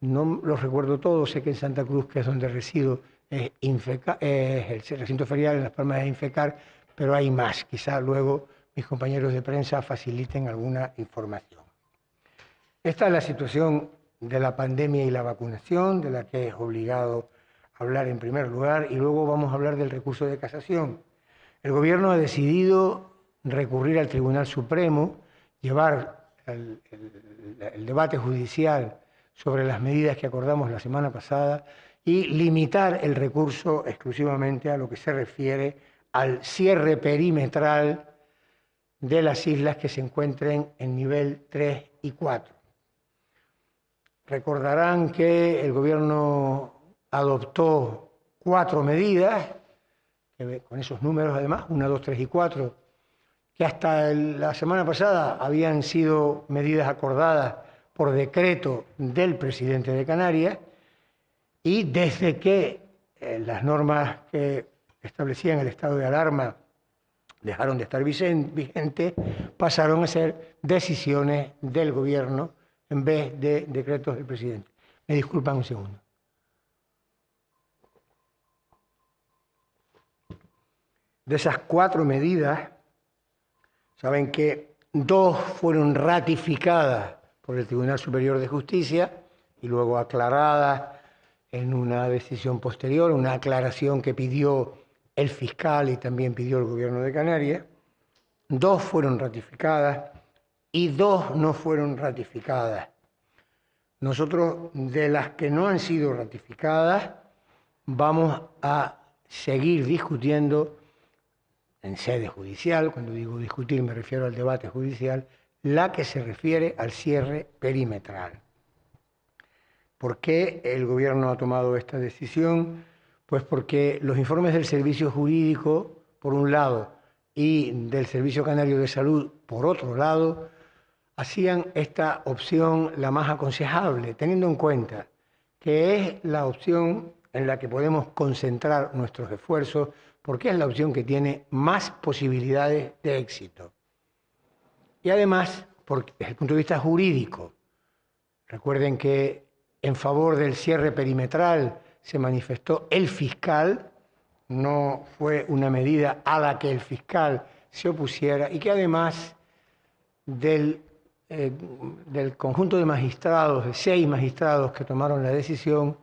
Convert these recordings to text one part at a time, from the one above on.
no los recuerdo todos, sé que en Santa Cruz, que es donde resido, es el recinto ferial, en Las Palmas es Infecar, pero hay más. Quizá luego mis compañeros de prensa faciliten alguna información. Esta es la situación de la pandemia y la vacunación, de la que es obligado hablar en primer lugar, y luego vamos a hablar del recurso de casación. El Gobierno ha decidido recurrir al Tribunal Supremo, llevar el debate judicial sobre las medidas que acordamos la semana pasada y limitar el recurso exclusivamente a lo que se refiere al cierre perimetral de las islas que se encuentren en nivel 3 y 4. Recordarán que el Gobierno adoptó 4 medidas, con esos números además, 1, 2, 3 y 4, que hasta la semana pasada habían sido medidas acordadas por decreto del presidente de Canarias, y desde que las normas que establecían el estado de alarma dejaron de estar vigentes, pasaron a ser decisiones del Gobierno en vez de decretos del presidente. Me disculpan un segundo. De esas 4 medidas, saben que 2 fueron ratificadas por el Tribunal Superior de Justicia y luego aclaradas en una decisión posterior, una aclaración que pidió el fiscal y también pidió el Gobierno de Canarias. 2 fueron ratificadas y 2 no fueron ratificadas. Nosotros, de las que no han sido ratificadas, vamos a seguir discutiendo en sede judicial. Cuando digo discutir me refiero al debate judicial, la que se refiere al cierre perimetral. ¿Por qué el Gobierno ha tomado esta decisión? Pues porque los informes del Servicio Jurídico, por un lado, y del Servicio Canario de Salud, por otro lado, hacían esta opción la más aconsejable, teniendo en cuenta que es la opción en la que podemos concentrar nuestros esfuerzos, porque es la opción que tiene más posibilidades de éxito. Y además, desde el punto de vista jurídico, recuerden que en favor del cierre perimetral se manifestó el fiscal, no fue una medida a la que el fiscal se opusiera, y que además del conjunto de magistrados, de 6 magistrados que tomaron la decisión,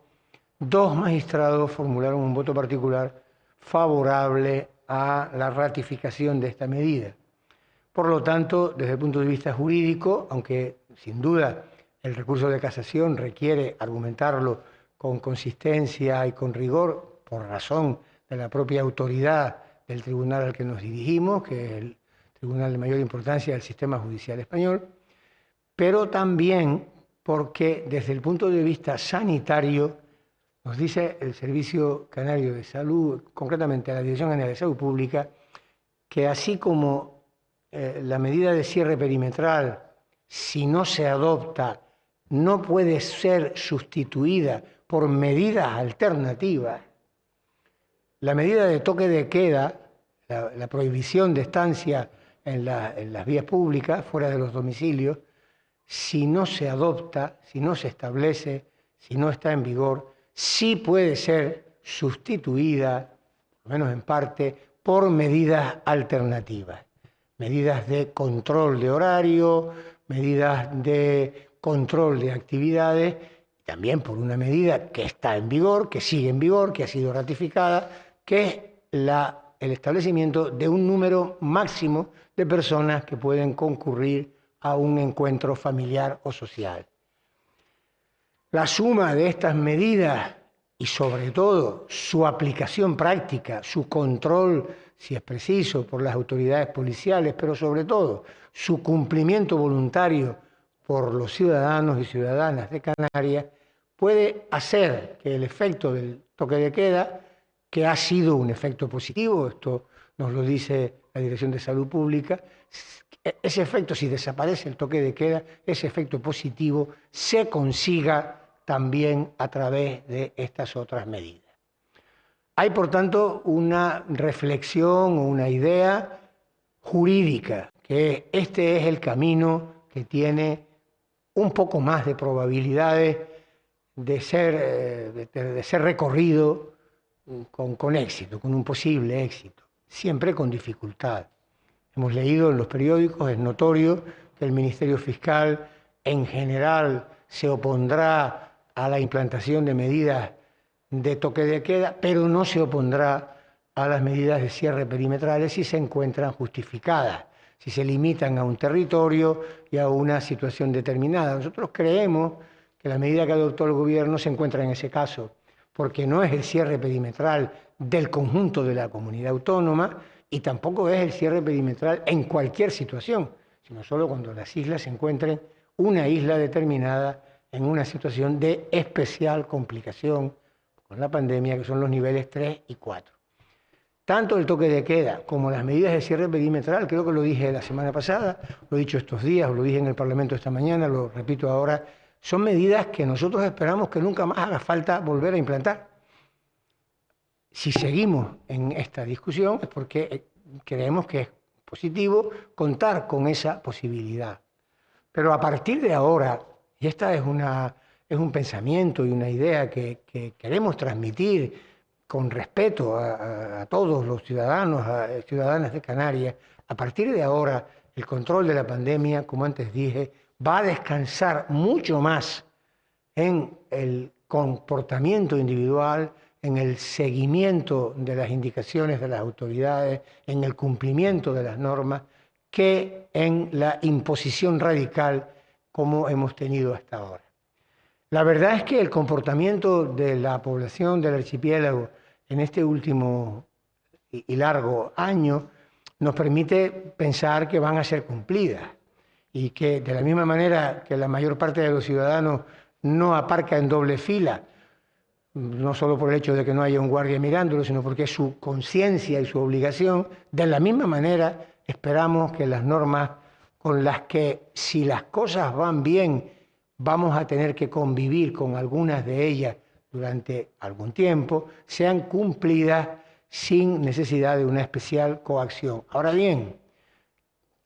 2 magistrados formularon un voto particular favorable a la ratificación de esta medida. Por lo tanto, desde el punto de vista jurídico, aunque sin duda el recurso de casación requiere argumentarlo con consistencia y con rigor, por razón de la propia autoridad del tribunal al que nos dirigimos, que es el tribunal de mayor importancia del sistema judicial español, pero también porque desde el punto de vista sanitario, nos dice el Servicio Canario de Salud, concretamente la Dirección General de Salud Pública, que así como la medida de cierre perimetral, si no se adopta, no puede ser sustituida por medidas alternativas, la medida de toque de queda, la prohibición de estancia en las vías públicas, fuera de los domicilios, si no se adopta, si no se establece, si no está en vigor, sí puede ser sustituida, al menos en parte, por medidas alternativas. Medidas de control de horario, medidas de control de actividades, también por una medida que está en vigor, que sigue en vigor, que ha sido ratificada, que es el establecimiento de un número máximo de personas que pueden concurrir a un encuentro familiar o social. La suma de estas medidas y sobre todo su aplicación práctica, su control, si es preciso, por las autoridades policiales, pero sobre todo su cumplimiento voluntario por los ciudadanos y ciudadanas de Canarias, puede hacer que el efecto del toque de queda, que ha sido un efecto positivo, esto nos lo dice la Dirección de Salud Pública, ese efecto, si desaparece el toque de queda, ese efecto positivo se consiga también a través de estas otras medidas. Hay, por tanto, una reflexión o una idea jurídica, que este es el camino que tiene un poco más de probabilidades de ser recorrido con éxito, con un posible éxito, siempre con dificultad. Hemos leído en los periódicos, es notorio que el Ministerio Fiscal en general se opondrá a la implantación de medidas de toque de queda, pero no se opondrá a las medidas de cierre perimetrales si se encuentran justificadas, si se limitan a un territorio y a una situación determinada. Nosotros creemos que la medida que adoptó el gobierno se encuentra en ese caso, porque no es el cierre perimetral del conjunto de la comunidad autónoma y tampoco es el cierre perimetral en cualquier situación, sino solo cuando las islas se encuentren una isla determinada en una situación de especial complicación con la pandemia, que son los niveles 3 y 4. Tanto el toque de queda como las medidas de cierre perimetral, creo que lo dije la semana pasada, lo he dicho estos días, lo dije en el Parlamento esta mañana, lo repito ahora, son medidas que nosotros esperamos que nunca más haga falta volver a implantar. Si seguimos en esta discusión es porque creemos que es positivo contar con esa posibilidad. Pero a partir de ahora, y esta es un pensamiento y una idea que queremos transmitir con respeto a todos los ciudadanos, ciudadanas de Canarias, a partir de ahora el control de la pandemia, como antes dije, va a descansar mucho más en el comportamiento individual, en el seguimiento de las indicaciones de las autoridades, en el cumplimiento de las normas, que en la imposición radical como hemos tenido hasta ahora. La verdad es que el comportamiento de la población del archipiélago en este último y largo año nos permite pensar que van a ser cumplidas y que de la misma manera que la mayor parte de los ciudadanos no aparca en doble fila, no solo por el hecho de que no haya un guardia mirándolo, sino porque es su conciencia y su obligación, de la misma manera esperamos que las normas con las que, si las cosas van bien, vamos a tener que convivir con algunas de ellas durante algún tiempo, sean cumplidas sin necesidad de una especial coacción. Ahora bien,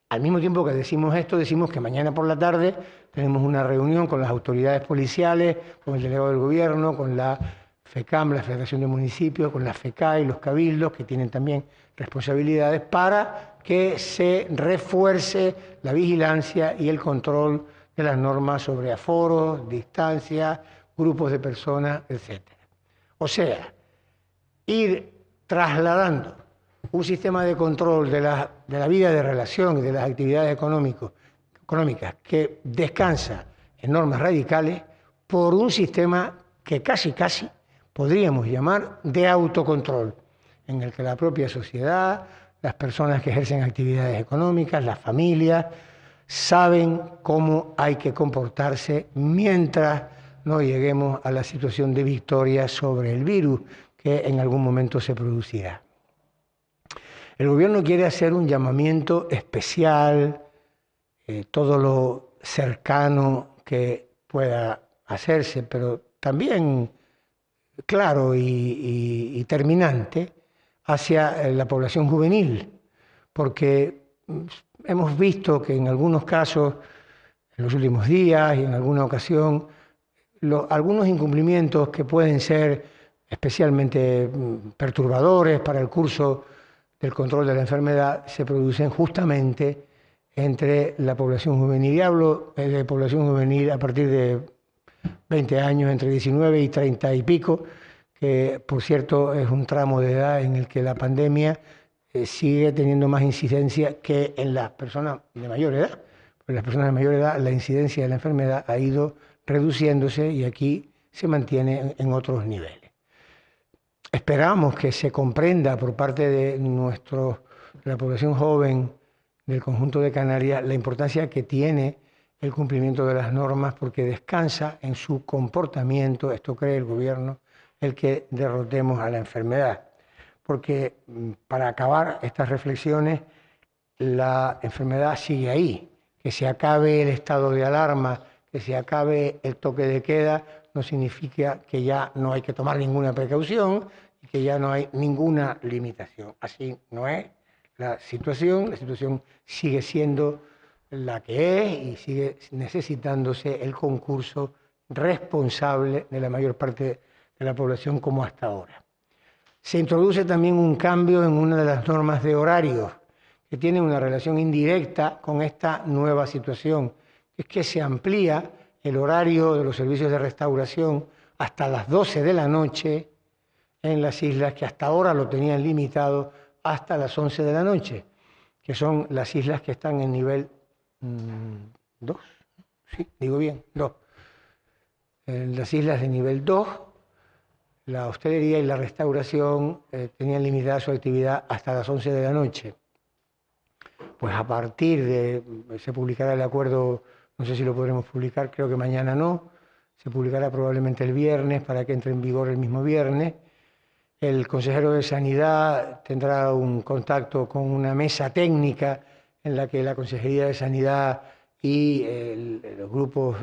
al mismo tiempo que decimos esto, decimos que mañana por la tarde tenemos una reunión con las autoridades policiales, con el delegado del gobierno, con la FECAM, la Federación de Municipios, con la FECA y los cabildos, que tienen también responsabilidades, para que se refuerce la vigilancia y el control de las normas sobre aforos, distancia, grupos de personas, etc. O sea, ir trasladando un sistema de control de la vida de relación y de las actividades económicas que descansa en normas radicales por un sistema que casi podríamos llamar de autocontrol, en el que la propia sociedad, las personas que ejercen actividades económicas, las familias, saben cómo hay que comportarse mientras no lleguemos a la situación de victoria sobre el virus que en algún momento se producirá. El gobierno quiere hacer un llamamiento especial, todo lo cercano que pueda hacerse, pero también claro y terminante hacia la población juvenil, porque hemos visto que en algunos casos, en los últimos días y en alguna ocasión, algunos incumplimientos que pueden ser especialmente perturbadores para el curso del control de la enfermedad se producen justamente entre la población juvenil. Y hablo de población juvenil a partir de 20 años, entre 19 y 30 y pico, que por cierto es un tramo de edad en el que la pandemia sigue teniendo más incidencia que en las personas de mayor edad. En las personas de mayor edad la incidencia de la enfermedad ha ido reduciéndose y aquí se mantiene en otros niveles. Esperamos que se comprenda por parte de la población joven del conjunto de Canarias la importancia que tiene el cumplimiento de las normas, porque descansa en su comportamiento, esto cree el gobierno, el que derrotemos a la enfermedad. Porque para acabar estas reflexiones, la enfermedad sigue ahí. Que se acabe el estado de alarma, que se acabe el toque de queda, no significa que ya no hay que tomar ninguna precaución y que ya no hay ninguna limitación. Así no es la situación sigue siendo la que es y sigue necesitándose el concurso responsable de la mayor parte de la población como hasta ahora. Se introduce también un cambio en una de las normas de horarios que tiene una relación indirecta con esta nueva situación, que es que se amplía el horario de los servicios de restauración hasta las 12 de la noche en las islas, que hasta ahora lo tenían limitado hasta las 11 de la noche, que son las islas que están en nivel 2, sí, digo bien, 2. En las islas de nivel 2, la hostelería y la restauración tenían limitada su actividad hasta las 11 de la noche. Pues a partir de, se publicará el acuerdo, no sé si lo podremos publicar, creo que mañana no, se publicará probablemente el viernes para que entre en vigor el mismo viernes. El consejero de Sanidad tendrá un contacto con una mesa técnica en la que la Consejería de Sanidad y los grupos,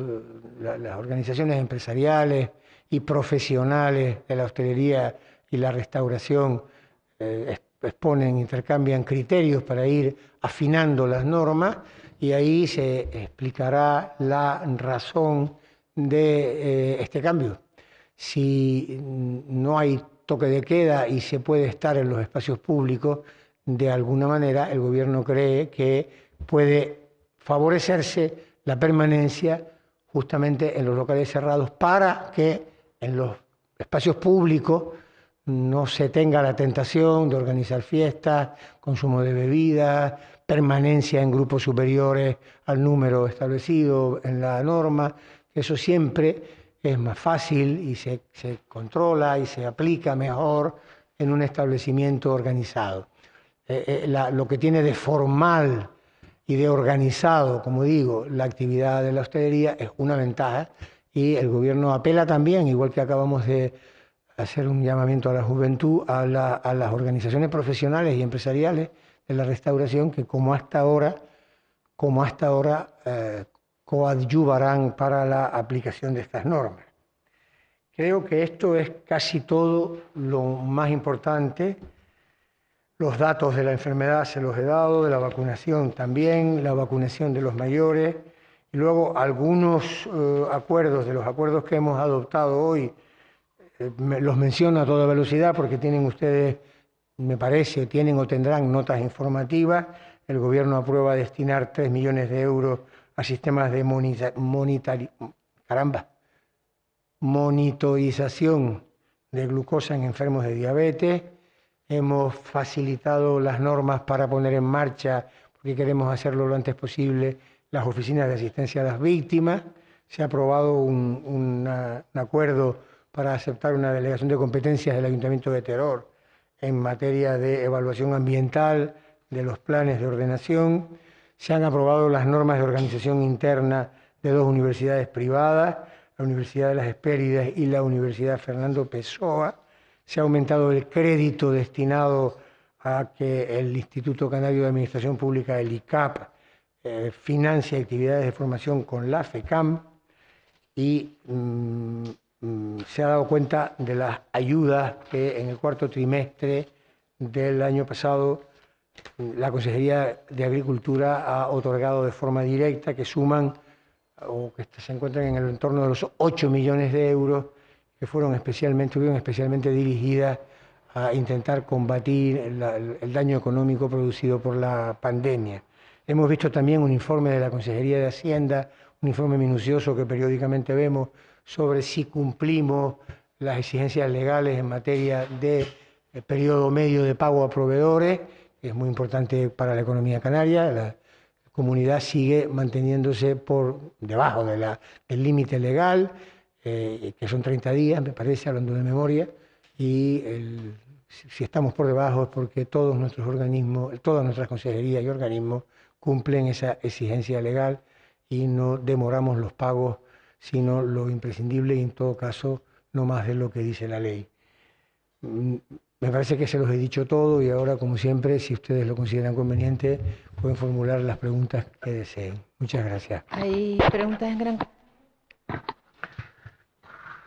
las organizaciones empresariales y profesionales de la hostelería y la restauración exponen, intercambian criterios para ir afinando las normas, y ahí se explicará la razón de este cambio. Si no hay toque de queda y se puede estar en los espacios públicos, de alguna manera el gobierno cree que puede favorecerse la permanencia justamente en los locales cerrados para que en los espacios públicos no se tenga la tentación de organizar fiestas, consumo de bebidas, permanencia en grupos superiores al número establecido en la norma. Eso siempre es más fácil y se controla y se aplica mejor en un establecimiento organizado. Lo que tiene de formal y de organizado, como digo, la actividad de la hostelería es una ventaja, y el gobierno apela también, igual que acabamos de hacer un llamamiento a la juventud, a las organizaciones profesionales y empresariales de la restauración, que como hasta ahora coadyuvarán para la aplicación de estas normas. Creo que esto es casi todo lo más importante. Los datos de la enfermedad se los he dado, de la vacunación también, la vacunación de los mayores, y luego algunos acuerdos, de los acuerdos que hemos adoptado hoy, los menciono a toda velocidad porque tienen ustedes, me parece, tienen o tendrán notas informativas. El gobierno aprueba destinar 3 millones de euros a sistemas de monitorización de glucosa en enfermos de diabetes. Hemos facilitado las normas para poner en marcha, porque queremos hacerlo lo antes posible, las oficinas de asistencia a las víctimas. Se ha aprobado un acuerdo para aceptar una delegación de competencias del Ayuntamiento de Teror en materia de evaluación ambiental de los planes de ordenación. Se han aprobado las normas de organización interna de 2 universidades privadas, la Universidad de las Hespérides y la Universidad Fernando Pessoa. Se ha aumentado el crédito destinado a que el Instituto Canario de Administración Pública, el ICAP, financie actividades de formación con la FECAM, y se ha dado cuenta de las ayudas que en el cuarto trimestre del año pasado la Consejería de Agricultura ha otorgado de forma directa, que suman o que se encuentran en el entorno de los 8 millones de euros, que estuvieron especialmente dirigidas a intentar combatir el daño económico producido por la pandemia. Hemos visto también un informe de la Consejería de Hacienda, un informe minucioso que periódicamente vemos, sobre si cumplimos las exigencias legales en materia de periodo medio de pago a proveedores, que es muy importante para la economía canaria. La comunidad sigue manteniéndose por debajo del límite legal, que son 30 días, me parece, hablando de memoria, y si estamos por debajo es porque todos nuestros organismos, todas nuestras consejerías y organismos cumplen esa exigencia legal y no demoramos los pagos, sino lo imprescindible, y en todo caso no más de lo que dice la ley. Me parece que se los he dicho todo, y ahora, como siempre, si ustedes lo consideran conveniente, pueden formular las preguntas que deseen. Muchas gracias. Hay preguntas en gran...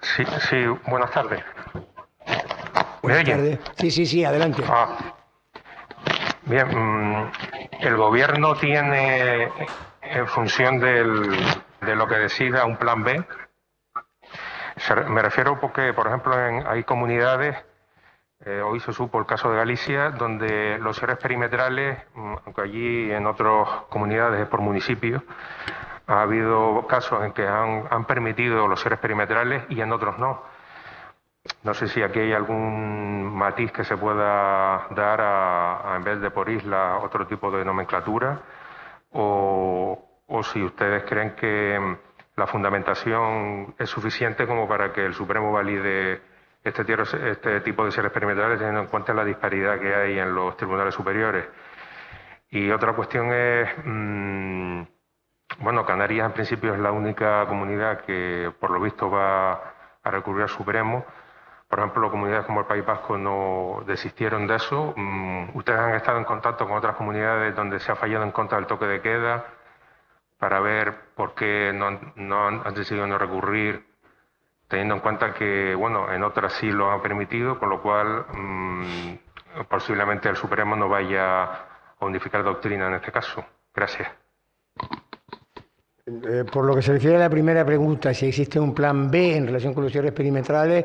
Sí, buenas tardes. Buenas tardes. Sí, adelante. Bien, el gobierno tiene, en función de lo que decida, un plan B. Me refiero porque, por ejemplo, hay comunidades, hoy se supo el caso de Galicia, donde los cierres perimetrales, aunque allí en otras comunidades es por municipio, ha habido casos en que han permitido los cierres perimetrales y en otros no. No sé si aquí hay algún matiz que se pueda dar en vez de por isla, otro tipo de nomenclatura, o si ustedes creen que la fundamentación es suficiente como para que el Supremo valide este tipo de cierres perimetrales, teniendo en cuenta la disparidad que hay en los tribunales superiores. Y otra cuestión es, bueno, Canarias en principio es la única comunidad que por lo visto va a recurrir al Supremo. Por ejemplo, comunidades como el País Vasco no desistieron de eso. ¿Ustedes han estado en contacto con otras comunidades donde se ha fallado en contra del toque de queda para ver por qué no han decidido no recurrir, teniendo en cuenta que, bueno, en otras sí lo han permitido, con lo cual posiblemente el Supremo no vaya a unificar doctrina en este caso? Gracias. Por lo que se refiere a la primera pregunta, si existe un plan B en relación con los cierres perimetrales,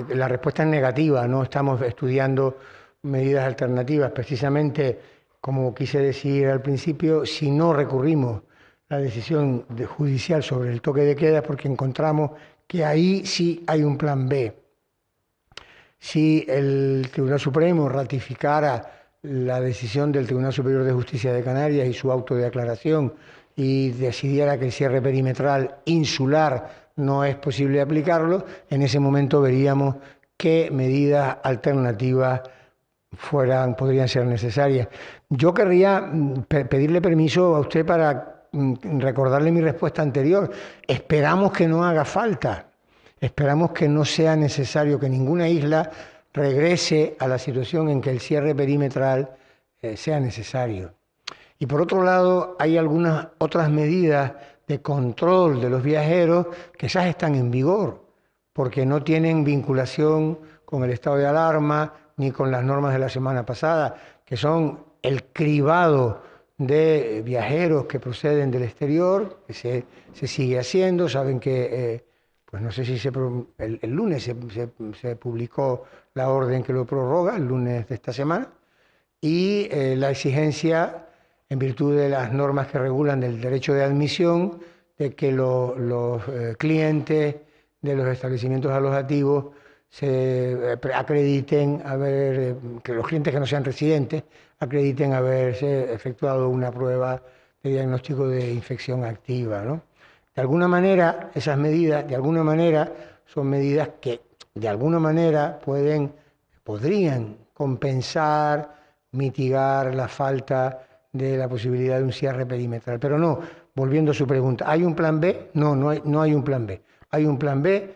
la respuesta es negativa. No estamos estudiando medidas alternativas. Precisamente, como quise decir al principio, si no recurrimos la decisión judicial sobre el toque de queda, porque encontramos que ahí sí hay un plan B. Si el Tribunal Supremo ratificara la decisión del Tribunal Superior de Justicia de Canarias y su auto de aclaración y decidiera que el cierre perimetral insular no es posible aplicarlo, en ese momento veríamos qué medidas alternativas podrían ser necesarias. Yo querría pedirle permiso a usted para recordarle mi respuesta anterior. Esperamos que no haga falta, esperamos que no sea necesario, que ninguna isla regrese a la situación en que el cierre perimetral sea necesario. Y por otro lado, hay algunas otras medidas de control de los viajeros que ya están en vigor, porque no tienen vinculación con el estado de alarma ni con las normas de la semana pasada, que son el cribado de viajeros que proceden del exterior, que se sigue haciendo. Saben que, pues no sé si el lunes se publicó la orden que lo prorroga, el lunes de esta semana, y la exigencia, en virtud de las normas que regulan el derecho de admisión, de que los clientes de los establecimientos alojativos se acrediten que los clientes que no sean residentes acrediten haberse efectuado una prueba de diagnóstico de infección activa, ¿no? De alguna manera, esas medidas, son medidas que de alguna manera podrían compensar, mitigar la falta de la posibilidad de un cierre perimetral. Pero no, volviendo a su pregunta, ¿hay un plan B? No hay un plan B. Hay un plan B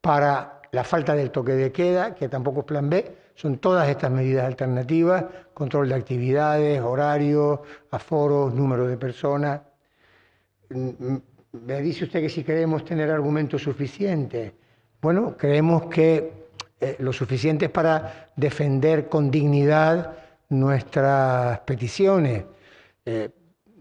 para la falta del toque de queda, que tampoco es plan B. Son todas estas medidas alternativas: control de actividades, horarios, aforos, número de personas. Me dice usted que si queremos tener argumentos suficientes. Bueno, creemos que lo suficientes para defender con dignidad nuestras peticiones.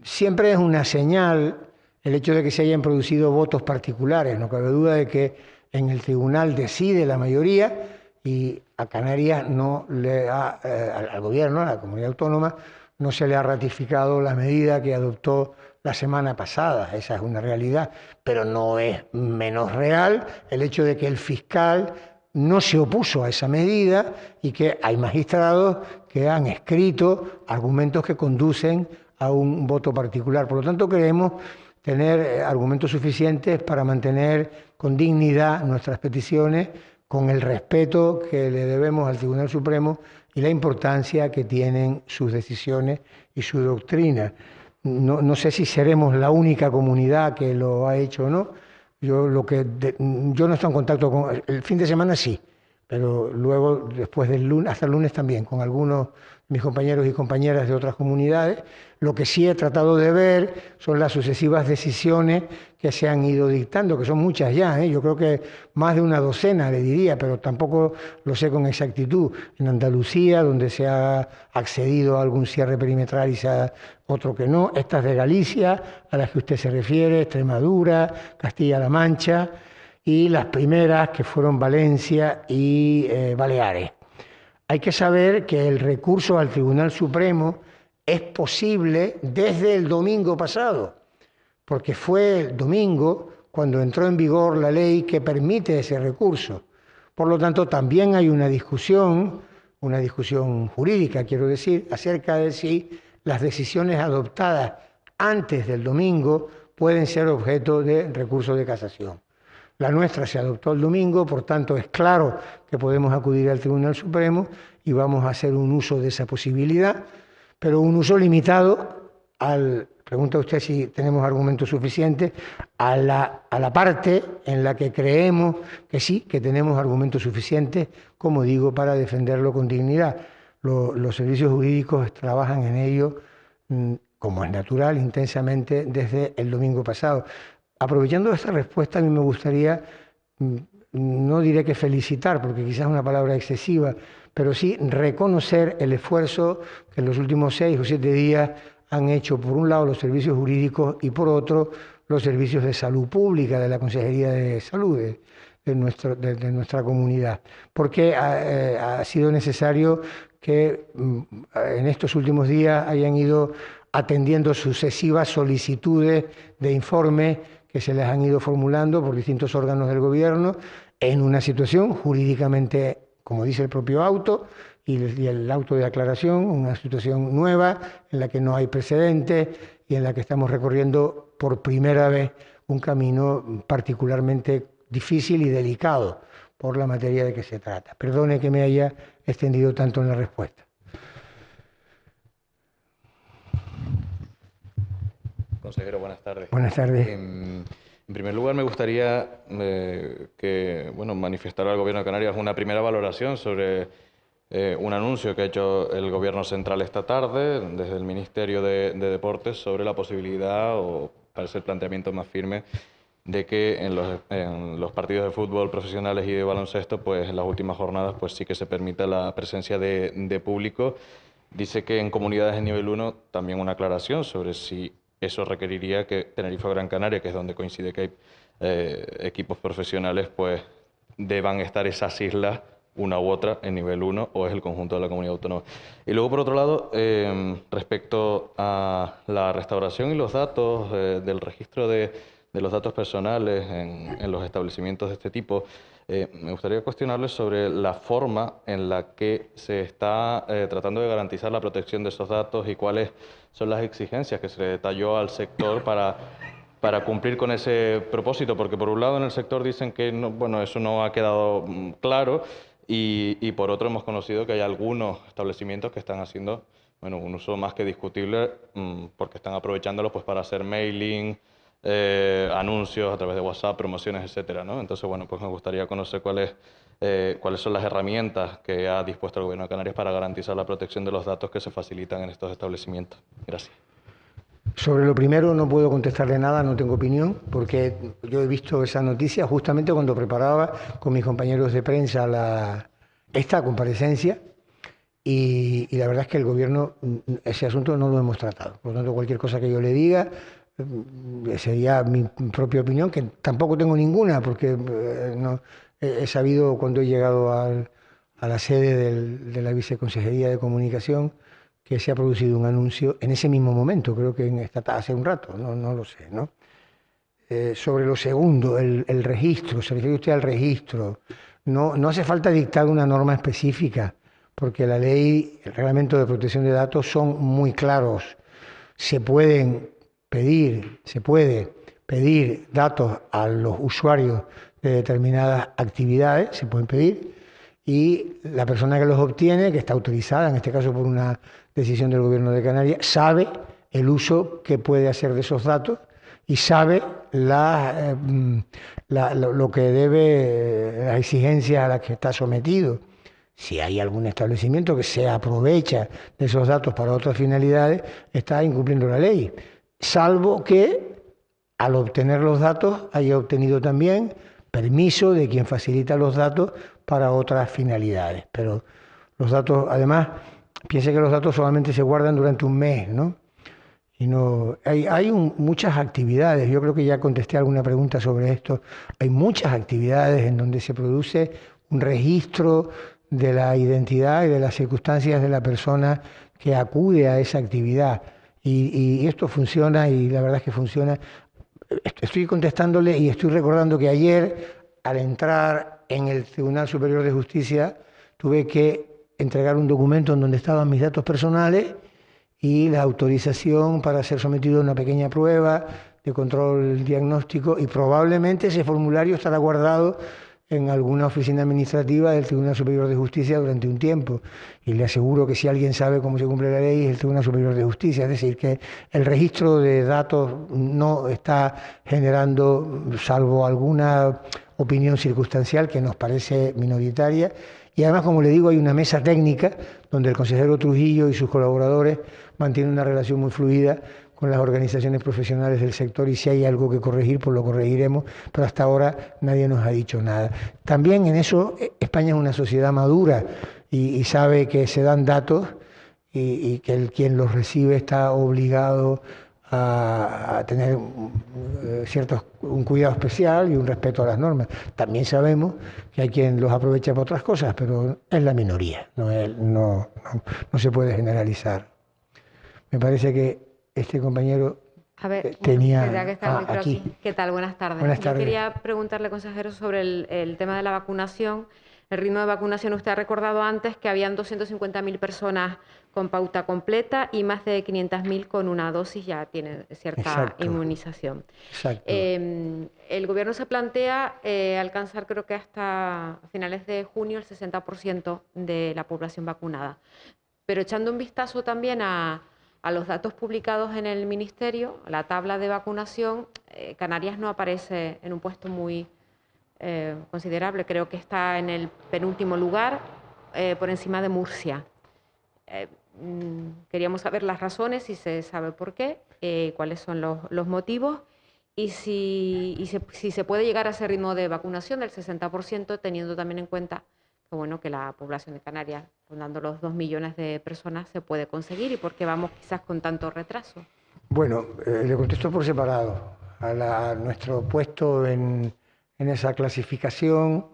Siempre es una señal el hecho de que se hayan producido votos particulares. No cabe duda de que en el tribunal decide la mayoría y a Canarias al gobierno, a la comunidad autónoma, no se le ha ratificado la medida que adoptó la semana pasada. Esa es una realidad, pero no es menos real el hecho de que el fiscal no se opuso a esa medida y que hay magistrados que han escrito argumentos que conducen a un voto particular. Por lo tanto, creemos tener argumentos suficientes para mantener con dignidad nuestras peticiones, con el respeto que le debemos al Tribunal Supremo y la importancia que tienen sus decisiones y su doctrina. No sé si seremos la única comunidad que lo ha hecho o no. Yo no estoy en contacto con... El fin de semana sí, pero luego, después del lunes, hasta el lunes también, con algunos de mis compañeros y compañeras de otras comunidades. Lo que sí he tratado de ver son las sucesivas decisiones que se han ido dictando, que son muchas ya, yo creo que más de una docena, le diría, pero tampoco lo sé con exactitud. En Andalucía, donde se ha accedido a algún cierre perimetral y otro que no. Estas de Galicia, a las que usted se refiere, Extremadura, Castilla-La Mancha. y las primeras que fueron Valencia y Baleares. Hay que saber que el recurso al Tribunal Supremo es posible desde el domingo pasado, porque fue el domingo cuando entró en vigor la ley que permite ese recurso. Por lo tanto, también hay una discusión jurídica, quiero decir, acerca de si las decisiones adoptadas antes del domingo pueden ser objeto de recurso de casación. La nuestra se adoptó el domingo, por tanto es claro que podemos acudir al Tribunal Supremo y vamos a hacer un uso de esa posibilidad, pero un uso limitado pregunta usted si tenemos argumentos suficientes, a la parte en la que creemos que sí, que tenemos argumentos suficientes, como digo, para defenderlo con dignidad. Los servicios jurídicos trabajan en ello, como es natural, intensamente desde el domingo pasado. Aprovechando esta respuesta, a mí me gustaría, no diré que felicitar, porque quizás es una palabra excesiva, pero sí reconocer el esfuerzo que en los últimos 6 o 7 días han hecho, por un lado, los servicios jurídicos y, por otro, los servicios de salud pública de la Consejería de Salud de nuestra comunidad. Porque ha sido necesario que en estos últimos días hayan ido atendiendo sucesivas solicitudes de informes que se les han ido formulando por distintos órganos del gobierno en una situación jurídicamente, como dice el propio auto, y el auto de aclaración, una situación nueva en la que no hay precedentes y en la que estamos recorriendo por primera vez un camino particularmente difícil y delicado por la materia de que se trata. Perdone que me haya extendido tanto en la respuesta. Consejero, buenas tardes. Buenas tardes. En primer lugar, me gustaría manifestar al Gobierno de Canarias una primera valoración sobre un anuncio que ha hecho el Gobierno central esta tarde desde el Ministerio de Deportes sobre la posibilidad, o parece el planteamiento más firme, de que en los partidos de fútbol profesionales y de baloncesto, pues en las últimas jornadas, pues sí que se permita la presencia de público. Dice que en comunidades de nivel 1 también una aclaración sobre si eso requeriría que Tenerife o Gran Canaria, que es donde coincide que hay equipos profesionales, pues deban estar esas islas, una u otra, en nivel 1, o es el conjunto de la comunidad autónoma. Y luego, por otro lado, respecto a la restauración y los datos del registro de los datos personales en los establecimientos de este tipo, me gustaría cuestionarles sobre la forma en la que se está tratando de garantizar la protección de esos datos y cuáles son las exigencias que se le detalló al sector para cumplir con ese propósito, porque por un lado en el sector dicen que eso no ha quedado claro y por otro hemos conocido que hay algunos establecimientos que están haciendo un uso más que discutible porque están aprovechándolo pues para hacer mailing, anuncios a través de WhatsApp, promociones, etcétera, ¿no? Entonces, pues me gustaría conocer cuáles son las herramientas que ha dispuesto el Gobierno de Canarias para garantizar la protección de los datos que se facilitan en estos establecimientos. Gracias. Sobre lo primero no puedo contestarle nada, no tengo opinión, porque yo he visto esa noticia justamente cuando preparaba con mis compañeros de prensa esta comparecencia y la verdad es que el Gobierno ese asunto no lo hemos tratado. Por lo tanto, cualquier cosa que yo le diga sería mi propia opinión, que tampoco tengo ninguna, porque no he sabido cuando he llegado a la sede de la Viceconsejería de Comunicación que se ha producido un anuncio en ese mismo momento, creo que hace un rato, no lo sé, ¿no? Sobre lo segundo, el registro, se refiere usted al registro. No hace falta dictar una norma específica, porque la ley, el reglamento de protección de datos son muy claros. Se puede pedir datos a los usuarios de determinadas actividades, se pueden pedir, y la persona que los obtiene, que está autorizada, en este caso por una decisión del Gobierno de Canarias, sabe el uso que puede hacer de esos datos y sabe lo que debe, las exigencias a las que está sometido. Si hay algún establecimiento que se aprovecha de esos datos para otras finalidades, está incumpliendo la ley, salvo que al obtener los datos haya obtenido también permiso de quien facilita los datos para otras finalidades. Pero los datos, además, piense que los datos solamente se guardan durante un mes, ¿no? Y no, muchas actividades, yo creo que ya contesté alguna pregunta sobre esto, hay muchas actividades en donde se produce un registro de la identidad y de las circunstancias de la persona que acude a esa actividad. Y esto funciona, y la verdad es que funciona. Estoy contestándole y estoy recordando que ayer, al entrar en el Tribunal Superior de Justicia, tuve que entregar un documento en donde estaban mis datos personales y la autorización para ser sometido a una pequeña prueba de control diagnóstico, y probablemente ese formulario estará guardado en alguna oficina administrativa del Tribunal Superior de Justicia durante un tiempo. Y le aseguro que si alguien sabe cómo se cumple la ley es el Tribunal Superior de Justicia. Es decir, que el registro de datos no está generando, salvo alguna opinión circunstancial que nos parece minoritaria. Y además, como le digo, hay una mesa técnica donde el consejero Trujillo y sus colaboradores mantienen una relación muy fluida con las organizaciones profesionales del sector, y si hay algo que corregir, pues lo corregiremos, pero hasta ahora nadie nos ha dicho nada. También en eso España es una sociedad madura y sabe que se dan datos y que quien los recibe está obligado a tener un cuidado especial y un respeto a las normas. También sabemos que hay quien los aprovecha para otras cosas, pero es la minoría, no se puede generalizar. Me parece que este compañero tenía ya que está el micro aquí. ¿Qué tal? Buenas tardes. Buenas tardes. Yo quería preguntarle, consejero, sobre el tema de la vacunación. El ritmo de vacunación, usted ha recordado antes que habían 250.000 personas con pauta completa y más de 500.000 con una dosis, ya tienen cierta Exacto. Inmunización. Exacto. El Gobierno se plantea alcanzar, creo que hasta finales de junio, el 60% de la población vacunada. Pero echando un vistazo también a los datos publicados en el Ministerio, la tabla de vacunación, Canarias no aparece en un puesto muy considerable. Creo que está en el penúltimo lugar, por encima de Murcia. Queríamos saber las razones, si se sabe por qué, cuáles son los motivos y si se puede llegar a ese ritmo de vacunación del 60%, teniendo también en cuenta que, bueno, que la población de Canarias, rondando los 2 millones de personas, se puede conseguir, y por qué vamos quizás con tanto retraso. Bueno, le contesto por separado a nuestro puesto en esa clasificación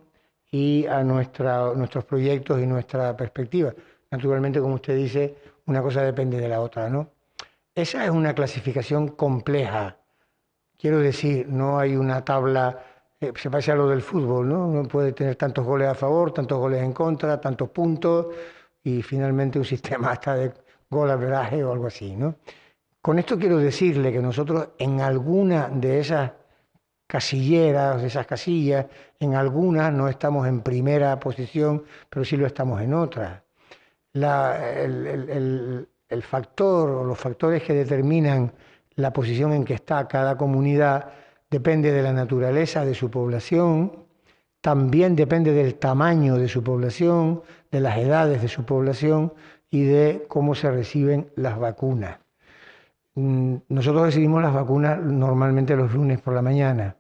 y a nuestros proyectos y nuestra perspectiva. Naturalmente, como usted dice, una cosa depende de la otra, ¿no? Esa es una clasificación compleja. Quiero decir, no hay una tabla, se parece a lo del fútbol, ¿no? Uno puede tener tantos goles a favor, tantos goles en contra, tantos puntos, y finalmente un sistema hasta de gol-averaje o algo así, ¿no? Con esto quiero decirle que nosotros en alguna de esas casilleras, de esas casillas, en algunas no estamos en primera posición, pero sí lo estamos en otras. El factor o los factores que determinan la posición en que está cada comunidad depende de la naturaleza de su población, también depende del tamaño de su población, de las edades de su población y de cómo se reciben las vacunas. Nosotros recibimos las vacunas normalmente los lunes por la mañana.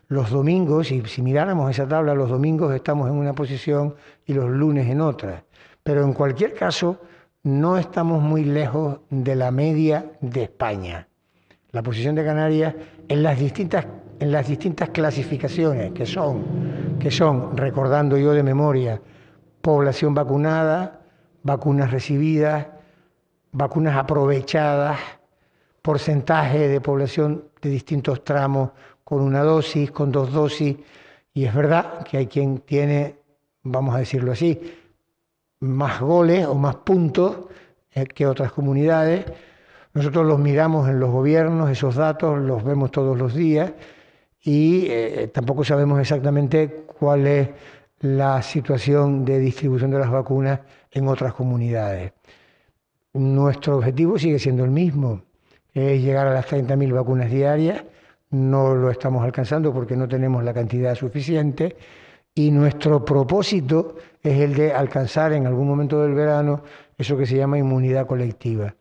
Los domingos, si miráramos esa tabla, los domingos estamos en una posición y los lunes en otra. Pero en cualquier caso, no estamos muy lejos de la media de España. La posición de Canarias en las distintas clasificaciones que son, recordando yo de memoria, población vacunada, vacunas recibidas, vacunas aprovechadas, porcentaje de población de distintos tramos con una dosis, con 2 dosis, y es verdad que hay quien tiene, vamos a decirlo así, más goles o más puntos que otras comunidades. Nosotros los miramos en los gobiernos, esos datos los vemos todos los días, y tampoco sabemos exactamente cuál es la situación de distribución de las vacunas en otras comunidades. Nuestro objetivo sigue siendo el mismo, es llegar a las 30.000 vacunas diarias. No lo estamos alcanzando porque no tenemos la cantidad suficiente, y nuestro propósito es el de alcanzar en algún momento del verano eso que se llama inmunidad colectiva.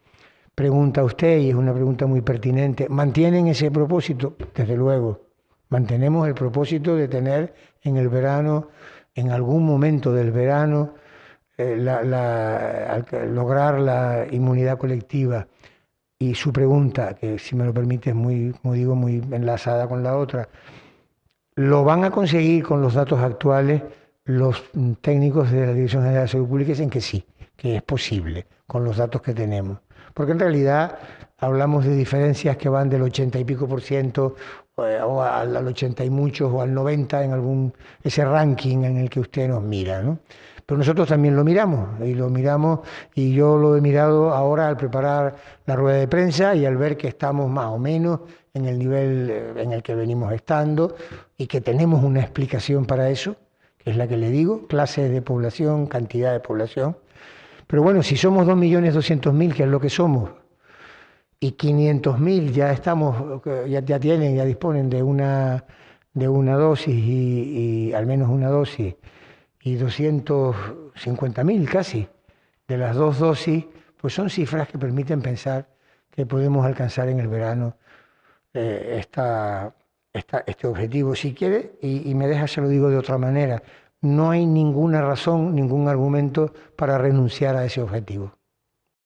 Pregunta usted, y es una pregunta muy pertinente, ¿mantienen ese propósito? Desde luego, mantenemos el propósito de tener en el verano, en algún momento del verano, lograr la inmunidad colectiva. y su pregunta, que si me lo permite es muy, como digo, muy enlazada con la otra, ¿lo van a conseguir con los datos actuales? Los técnicos de la Dirección General de Salud Pública dicen que sí, que es posible con los datos que tenemos. Porque en realidad hablamos de diferencias que van del 80 y pico por ciento o al 80 y muchos o al 90 en algún ese ranking en el que usted nos mira, ¿no? Pero nosotros también lo miramos y yo lo he mirado ahora al preparar la rueda de prensa y al ver que estamos más o menos en el nivel en el que venimos estando y que tenemos una explicación para eso, que es la que le digo, clases de población, cantidad de población. Pero bueno, si somos 2.200.000, que es lo que somos, y 500.000 ya estamos, ya disponen de una dosis y al menos una dosis, y 250.000 casi de las 2 dosis, pues son cifras que permiten pensar que podemos alcanzar en el verano este objetivo. Si quiere, y me deja, se lo digo de otra manera, no hay ninguna razón, ningún argumento para renunciar a ese objetivo.